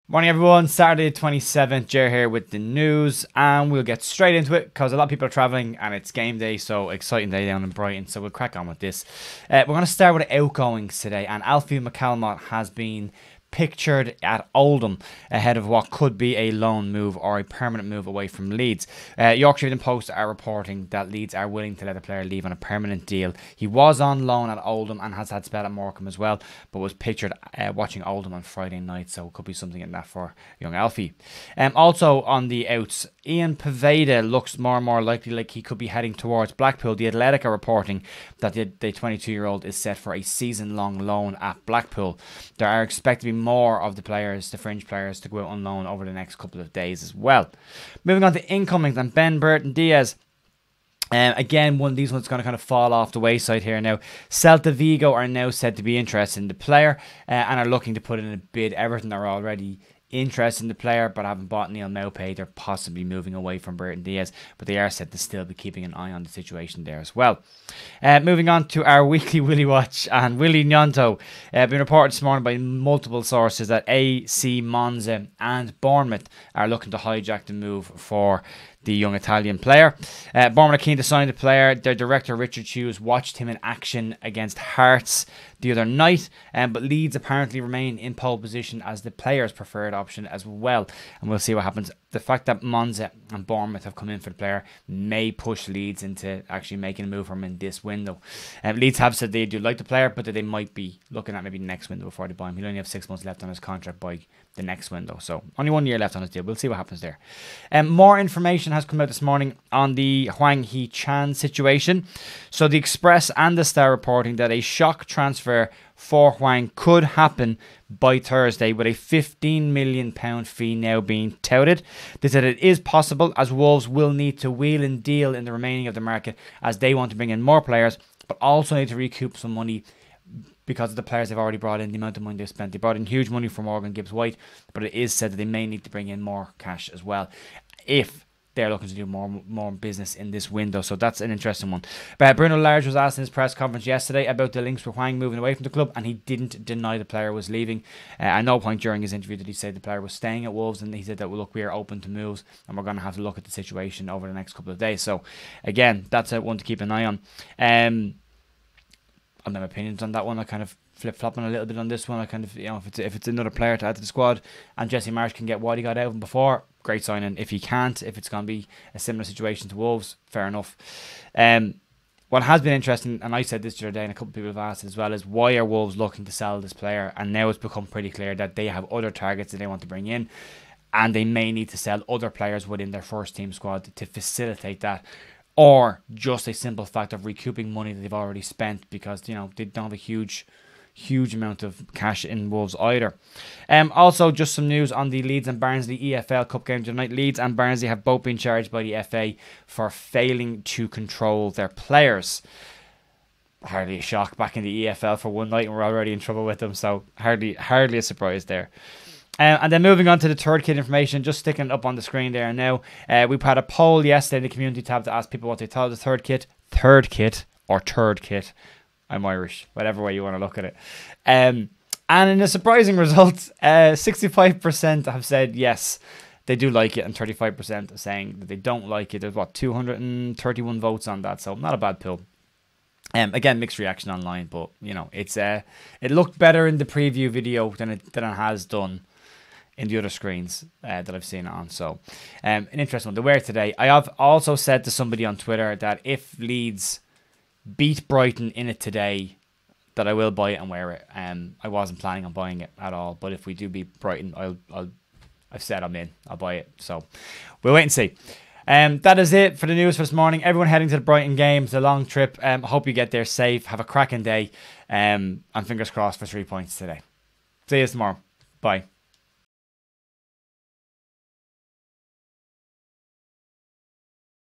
Morning everyone, Saturday 27th, Jer here with the news, and we'll get straight into it because a lot of people are travelling and it's game day, so exciting day down in Brighton, so we'll crack on with this. We're going to start with outgoings today, and Alfie McCalmont has been pictured at Oldham ahead of what could be a loan move or a permanent move away from Leeds. Yorkshire Evening Post are reporting that Leeds are willing to let the player leave on a permanent deal. He was on loan at Oldham and has had spell at Morecambe as well, but was pictured watching Oldham on Friday night, so it could be something in that for young Alfie. Also on the outs, Ian Poveda looks more and more likely like he could be heading towards Blackpool. The Athletic are reporting that the 22-year-old is set for a season-long loan at Blackpool. There are expected to be more of the players, the fringe players, to go out on loan over the next couple of days as well. Moving on to incomings, and Ben Burton Diaz. Again, one of these ones going to kind of fall off the wayside here now. Celta Vigo are now said to be interested in the player and are looking to put in a bid. Everton are already interested in the player but haven't bought Neil Maupay. They're possibly moving away from Burton Diaz, but they are said to still be keeping an eye on the situation there as well. Moving on to our weekly Willy Watch, and Willy Gnonto been reported this morning by multiple sources that AC Monza and Bournemouth are looking to hijack the move for the young Italian player. Bournemouth are keen to sign the player. Their director Richard Hughes watched him in action against Hearts the other night, but Leeds apparently remain in pole position as the player's preferred option as well, and we'll see what happens. The fact that Monza and Bournemouth have come in for the player may push Leeds into actually making a move from in this window. Leeds have said they do like the player, but that they might be looking at maybe the next window before they buy him. He'll only have 6 months left on his contract by the next window, so only 1 year left on his deal. We'll see what happens there. More information has come out this morning on the Hwang situation. So the Express and the Star reporting that a shock transfer for Hwang could happen by Thursday, with a £15 million fee now being touted. They said it is possible, as Wolves will need to wheel and deal in the remaining of the market as they want to bring in more players, but also need to recoup some money because of the players they've already brought in, the amount of money they've spent. They brought in huge money from Morgan Gibbs-White, but it is said that they may need to bring in more cash as well if they're looking to do more business in this window. So that's an interesting one. But Bruno Lage was asked in his press conference yesterday about the links with Hwang moving away from the club, and he didn't deny the player was leaving. At no point during his interview did he say the player was staying at Wolves, and he said that, well, look, we are open to moves and we're going to have to look at the situation over the next couple of days. So again, that's one to keep an eye on. I've no opinions on that one. I kind of flip-flopping a little bit on this one. I kind of, if it's another player to add to the squad and Jesse Marsh can get what he got out of him before, great signing. If he can't, if it's going to be a similar situation to Wolves, fair enough. What has been interesting, and I said this the other day and a couple of people have asked as well, is why are Wolves looking to sell this player? And now it's become pretty clear that they have other targets that they want to bring in, and they may need to sell other players within their first team squad to facilitate that, or just a simple fact of recouping money that they've already spent, because they don't have a huge amount of cash in Wolves either. Also, just some news on the Leeds and Barnsley EFL Cup game tonight. Leeds and Barnsley have both been charged by the FA for failing to control their players. Hardly a shock, back in the EFL for one night and we're already in trouble with them, so hardly a surprise there. And then moving on to the third kit information, just sticking it up on the screen there now. We had a poll yesterday in the community tab to ask people what they thought of the third kit, or third kit. I'm Irish, whatever way you want to look at it. And in a surprising result, 65% have said yes, they do like it, and 35% are saying that they don't like it. There's 231 votes on that, so not a bad poll. Again, mixed reaction online, but it's it looked better in the preview video than it has done in the other screens that I've seen it on. So an interesting one. The wear today. I have also said to somebody on Twitter that if Leeds beat Brighton in it today, that I will buy it and wear it. I wasn't planning on buying it at all, but if we do beat Brighton, I've said I'm in. I'll buy it. So we'll wait and see. That is it for the news for this morning. Everyone heading to the Brighton game. It's a long trip. Hope you get there safe. Have a cracking day. And fingers crossed for 3 points today. See you tomorrow. Bye.